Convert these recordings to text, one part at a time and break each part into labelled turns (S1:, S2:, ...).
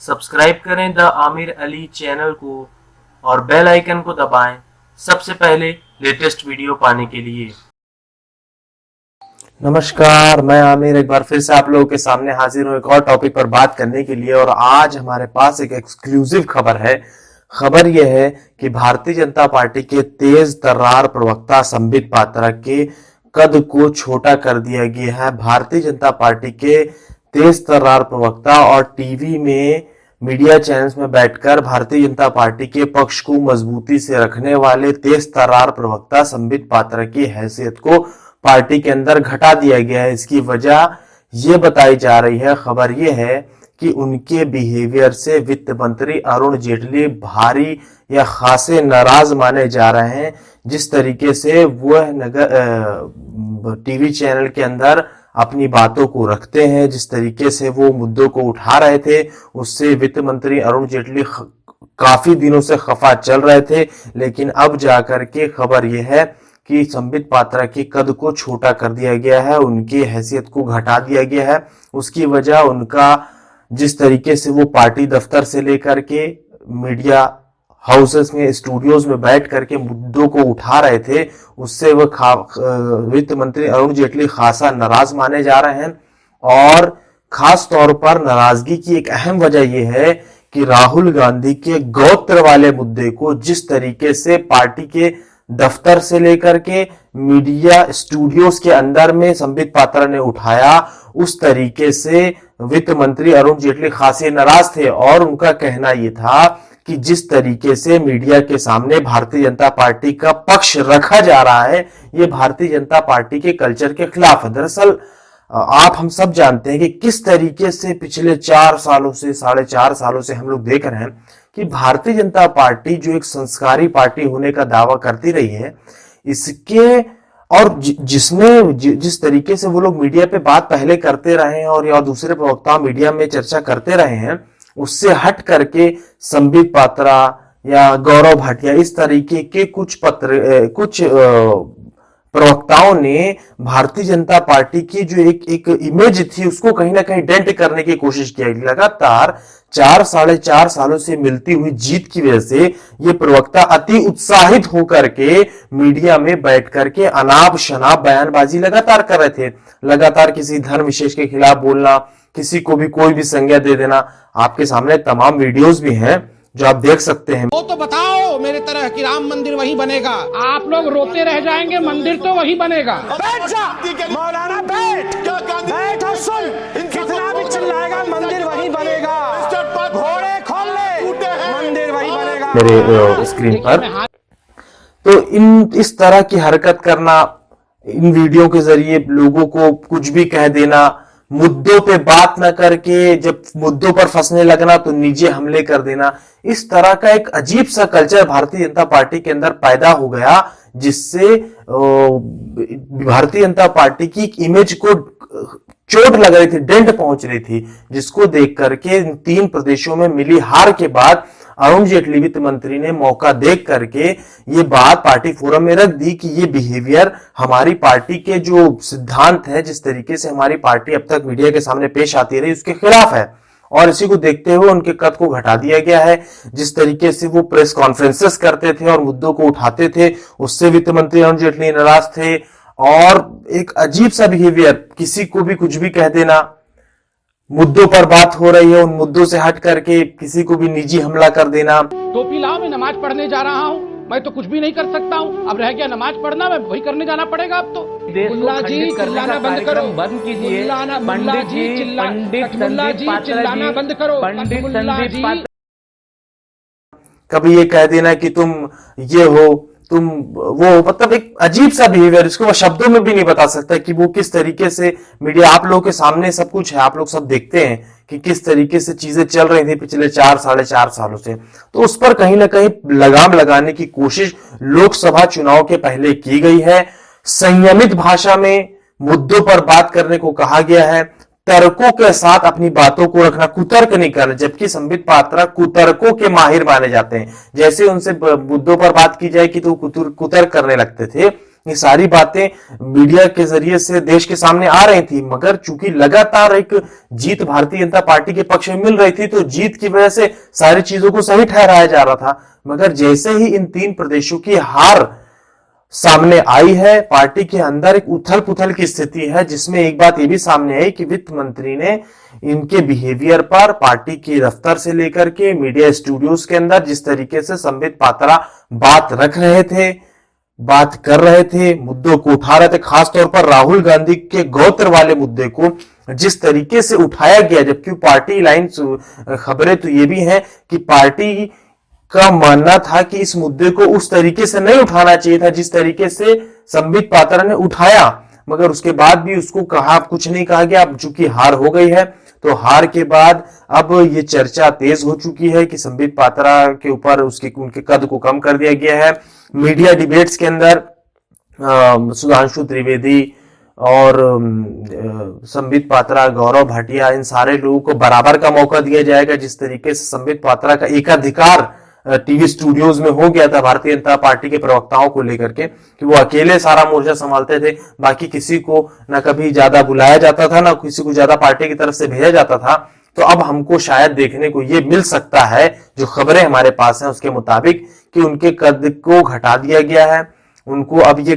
S1: Subscribe करें the Aamir Ali channel को और बेल आइकन को दबाएं सबसे पहले लेटेस्ट वीडियो पाने के लिए।
S2: नमस्कार, मैं आमिर एक बार फिर से आप लोगों के सामने हाजिर हूँ एक और टॉपिक पर बात करने के लिए। और आज हमारे पास एक एक्सक्लूसिव खबर है। खबर यह है कि भारतीय जनता पार्टी के तेज तर्रार प्रवक्ता संबित पात्रा के कद को छोटा कर दिया गया है। भारतीय जनता पार्टी के तेज तर्रार प्रवक्ता और टीवी में मीडिया चैनल्स में बैठकर भारतीय जनता पार्टी के पक्ष को मजबूती से रखने वाले तेज तर्रार प्रवक्ता संबित पात्रा की हैसियत को पार्टी के अंदर घटा दिया गया है। इसकी वजह ये बताई जा रही है, खबर ये है कि उनके बिहेवियर से वित्त मंत्री अरुण जेटली भारी या खासे नाराज माने जा रहे हैं। जिस तरीके से वह टीवी चैनल के अंदर अपनी बातों को रखते हैं, जिस तरीके से वो मुद्दों को उठा रहे थे, उससे वित्त मंत्री अरुण जेटली काफी दिनों से खफा चल रहे थे। लेकिन अब जाकर के खबर यह है कि संबित पात्रा के कद को छोटा कर दिया गया है, उनकी हैसियत को घटा दिया गया है। उसकी वजह उनका जिस तरीके से वो पार्टी दफ्तर से लेकर के मीडिया हाउसेस में, स्टूडियोज में बैठ करके मुद्दों को उठा रहे थे, उससे वह वित्त मंत्री अरुण जेटली खासा नाराज माने जा रहे हैं। और खास तौर पर नाराजगी की एक अहम वजह यह है कि राहुल गांधी के गोत्र वाले मुद्दे को जिस तरीके से पार्टी के दफ्तर से लेकर के मीडिया स्टूडियोज के अंदर में संबित पात्रा ने उठाया, उस तरीके से वित्त मंत्री अरुण जेटली खासे नाराज थे। और उनका कहना यह था कि जिस तरीके से मीडिया के सामने भारतीय जनता पार्टी का पक्ष रखा जा रहा है, ये भारतीय जनता पार्टी के कल्चर के खिलाफ है। दरअसल आप हम सब जानते हैं कि किस तरीके से पिछले 4 सालों से 4.5 सालों से हम लोग देख रहे हैं कि भारतीय जनता पार्टी जो एक संस्कारी पार्टी होने का दावा करती रही है, इसके और जिसमें जिस तरीके से वो लोग मीडिया पे बात पहले करते रहे हैं और या दूसरे प्रवक्ता मीडिया में चर्चा करते रहे हैं, उससे हट करके संबित पात्रा या गौरव भाटिया इस तरीके के कुछ प्रवक्ताओं ने भारतीय जनता पार्टी की जो एक इमेज थी उसको कहीं ना कहीं डेंट करने की कोशिश की। लगातार 4-4.5 सालों से मिलती हुई जीत की वजह से ये प्रवक्ता अति उत्साहित होकर के मीडिया में बैठ करके अनाप शनाप बयानबाजी लगातार कर रहे थे। लगातार किसी धर्म विशेष के खिलाफ बोलना, किसी को भी कोई भी संज्ञा दे देना। आपके सामने तमाम वीडियोस भी हैं जो आप देख सकते हैं।
S3: वो तो बताओ मेरे तरह कि राम मंदिर वही बनेगा। आप लोग रोते रह जाएंगे, मंदिर तो वही बनेगा।
S4: बैठ जा मौलाना, बैठ और सुन, कितना भी चिल्लाएगा मंदिर वही बनेगा। घोड़े खोल ले, मंदिर वही बनेगा।
S2: मेरे स्क्रीन पर तो इस तरह की हरकत करना, इन वीडियो के जरिए लोगों को कुछ भी कह देना, मुद्दों पे बात न करके जब मुद्दों पर फंसने लगना तो निजी हमले कर देना, इस तरह का एक अजीब सा कल्चर भारतीय जनता पार्टी के अंदर पैदा हो गया, जिससे भारतीय जनता पार्टी की इमेज को चोट लग रही थी, डेंट पहुंच रही थी, जिसको देख करके इन 3 प्रदेशों में मिली हार के बाद अरुण जेटली वित्त मंत्री ने मौका देख करके ये बात पार्टी फोरम में रख दी कि ये बिहेवियर हमारी पार्टी के जो सिद्धांत है, जिस तरीके से हमारी पार्टी अब तक मीडिया के सामने पेश आती रही, उसके खिलाफ है। और इसी को देखते हुए उनके कद को घटा दिया गया है। जिस तरीके से वो प्रेस कॉन्फ्रेंसेस करते थे और मुद्दों को उठाते थे, उससे वित्त मंत्री अरुण जेटली नाराज थे। और एक अजीब सा बिहेवियर, किसी को भी कुछ भी कह देना, मुद्दों पर बात हो रही है, उन मुद्दों से हट करके किसी को भी निजी हमला कर देना।
S3: टोपी लाओ, मैं नमाज पढ़ने जा रहा हूँ, मैं तो कुछ भी नहीं कर सकता हूँ। अब रह गया नमाज पढ़ना, मैं वही करने जाना पड़ेगा अब तो। मुल्ला जी चिल्लाना बंद करो,
S5: बंद कीजिए।
S3: पंडित जी चिल्लाना बंद करो। पंडित
S2: कभी ये कह देना कि तुम ये हो, तुम वो, मतलब एक अजीब सा बिहेवियर, इसको वो शब्दों में भी नहीं बता सकता कि वो किस तरीके से मीडिया, आप लोगों के सामने सब कुछ है, आप लोग सब देखते हैं कि किस तरीके से चीजें चल रही थी पिछले 4-4.5 सालों से। तो उस पर कहीं ना कहीं लगाम लगाने की कोशिश लोकसभा चुनाव के पहले की गई है। संयमित भाषा में मुद्दों पर बात करने को कहा गया है, तर्कों के साथ अपनी बातों को रखना, कुतर्क नहीं करना। जबकि संबित पात्रा कुतर्कों के माहिर माने जाते हैं। जैसे उनसे मुद्दों पर बात की जाए कि तो कुतर्क करने लगते थे, ये सारी बातें मीडिया के जरिए से देश के सामने आ रही थी, मगर चूंकि लगातार एक जीत भारतीय जनता पार्टी के पक्ष में मिल रही थी तो जीत की वजह से सारी चीजों को सही ठहराया जा रहा था। मगर जैसे ही इन 3 प्रदेशों की हार सामने आई है, पार्टी के अंदर एक उथल पुथल की स्थिति है, जिसमें एक बात ये भी सामने आई कि वित्त मंत्री ने इनके बिहेवियर पर पार्टी के दफ्तर से लेकर के मीडिया स्टूडियोज के अंदर जिस तरीके से संबित पात्रा बात रख रहे थे, बात कर रहे थे, मुद्दों को उठा रहे थे, खासतौर पर राहुल गांधी के गोत्र वाले मुद्दे को जिस तरीके से उठाया गया, जबकि पार्टी लाइन खबरें तो ये भी हैं कि पार्टी का मानना था कि इस मुद्दे को उस तरीके से नहीं उठाना चाहिए था जिस तरीके से संबित पात्रा ने उठाया, मगर उसके बाद भी उसको कुछ नहीं कहा गया। अब चूंकि हार हो गई है तो हार के बाद अब ये चर्चा तेज हो चुकी है कि संबित पात्रा के ऊपर उनके कद को कम कर दिया गया है। मीडिया डिबेट्स के अंदर सुधांशु त्रिवेदी और संबित पात्रा, गौरव भाटिया, इन सारे लोगों को बराबर का मौका दिया जाएगा। जिस तरीके से संबित पात्रा का एकाधिकार टीवी स्टूडियोज में हो गया था भारतीय जनता पार्टी के प्रवक्ताओं को लेकर के कि वो अकेले सारा मोर्चा संभालते थे, बाकी किसी को ना कभी ज्यादा बुलाया जाता था, ना किसी को ज्यादा पार्टी की तरफ से भेजा जाता था। तो अब हमको शायद देखने को ये मिल सकता है, जो खबरें हमारे पास हैं उसके मुताबिक, कि उनके कद को घटा दिया गया है। उनको अब ये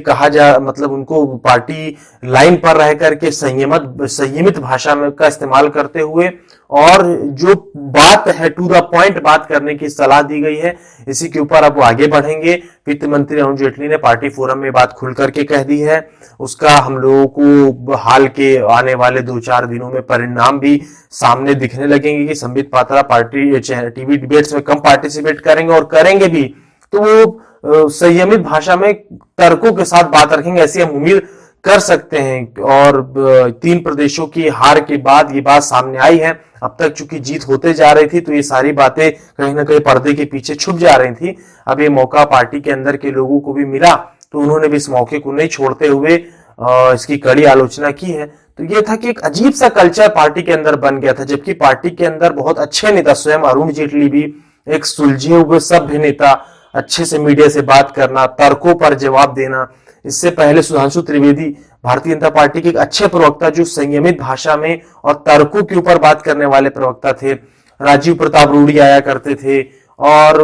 S2: मतलब उनको पार्टी लाइन पर रह करके संयमित भाषा में का इस्तेमाल करते हुए और जो बात है टू द पॉइंट बात करने की सलाह दी गई है। इसी के ऊपर अब वो आगे बढ़ेंगे। वित्त मंत्री अरुण जेटली ने पार्टी फोरम में बात खुल करके कह दी है। उसका हम लोगों को हाल के आने वाले 2-4 दिनों में परिणाम भी सामने दिखने लगेंगे कि Sambit Patra party TV debates में कम पार्टिसिपेट करेंगे और करेंगे भी तो वो संयमित भाषा में तर्कों के साथ बात रखेंगे, ऐसी हम उम्मीद कर सकते हैं। और 3 प्रदेशों की हार के बाद ये बात सामने आई है। अब तक चूंकि जीत होते जा रही थी तो ये सारी बातें कहीं ना कहीं पर्दे के पीछे छुप जा रही थी। अब ये मौका पार्टी के अंदर के लोगों को भी मिला तो उन्होंने भी इस मौके को नहीं छोड़ते हुए इसकी कड़ी आलोचना की है। तो ये था कि एक अजीब सा कल्चर पार्टी के अंदर बन गया था, जबकि पार्टी के अंदर बहुत अच्छे नेता, स्वयं अरुण जेटली भी एक सुलझे हुए सभ्य नेता, अच्छे से मीडिया से बात करना, तर्कों पर जवाब देना। इससे पहले सुधांशु त्रिवेदी भारतीय जनता पार्टी के एक अच्छे प्रवक्ता जो संयमित भाषा में और तर्कों के ऊपर बात करने वाले प्रवक्ता थे। राजीव प्रताप रूडी आया करते थे और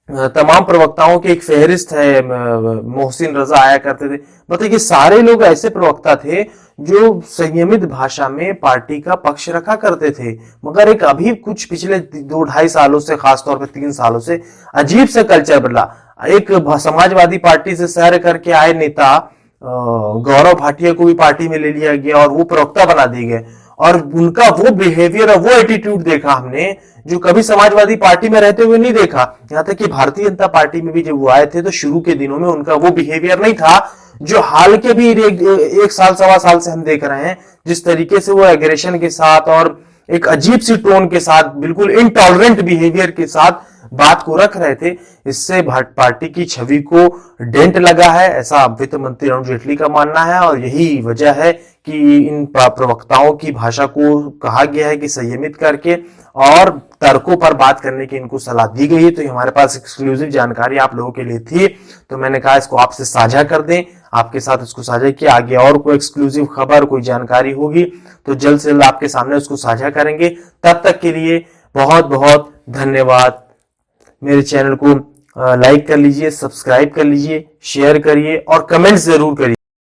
S2: तमाम प्रवक्ताओं की एक फेहरिस्त है, मोहसिन रजा आया करते थे। मतलब ये सारे लोग ऐसे प्रवक्ता थे जो संयमित भाषा में पार्टी का पक्ष रखा करते थे। मगर एक अभी कुछ पिछले 2-2.5 सालों से, खासतौर पर 3 सालों से अजीब सा कल्चर बदला। एक समाजवादी पार्टी से सैर करके आए नेता गौरव भाटिया को भी पार्टी में ले लिया गया और वो प्रवक्ता बना दिए गए और उनका वो बिहेवियर और वो एटीट्यूड देखा हमने जो कभी समाजवादी पार्टी में रहते हुए नहीं देखा। यहाँ तक कि भारतीय जनता पार्टी में भी जब वो आए थे तो शुरू के दिनों में उनका वो बिहेवियर नहीं था जो हाल के भी 1 साल 1.25 साल से हम देख रहे हैं। जिस तरीके से वो एग्रेशन के साथ और एक अजीब सी टोन के साथ, बिल्कुल इनटॉलरेंट बिहेवियर के साथ बात को रख रहे थे, इससे पार्टी की छवि को डेंट लगा है, ऐसा वित्त मंत्री अरुण जेटली का मानना है। और यही वजह है कि इन प्रवक्ताओं की भाषा को कहा गया है कि संयमित करके और तर्कों पर बात करने की इनको सलाह दी गई है। तो हमारे पास एक्सक्लूसिव जानकारी आप लोगों के लिए थी, तो मैंने कहा इसको आपसे साझा कर दें, आपके साथ इसको साझा किया। आगे और कोई एक्सक्लूसिव खबर, कोई जानकारी होगी तो जल्द से जल्द आपके सामने उसको साझा करेंगे। तब तक के लिए बहुत बहुत धन्यवाद। मेरे चैनल को लाइक कर लीजिए, सब्सक्राइब कर लीजिए, शेयर करिए और कमेंट जरूर करिए।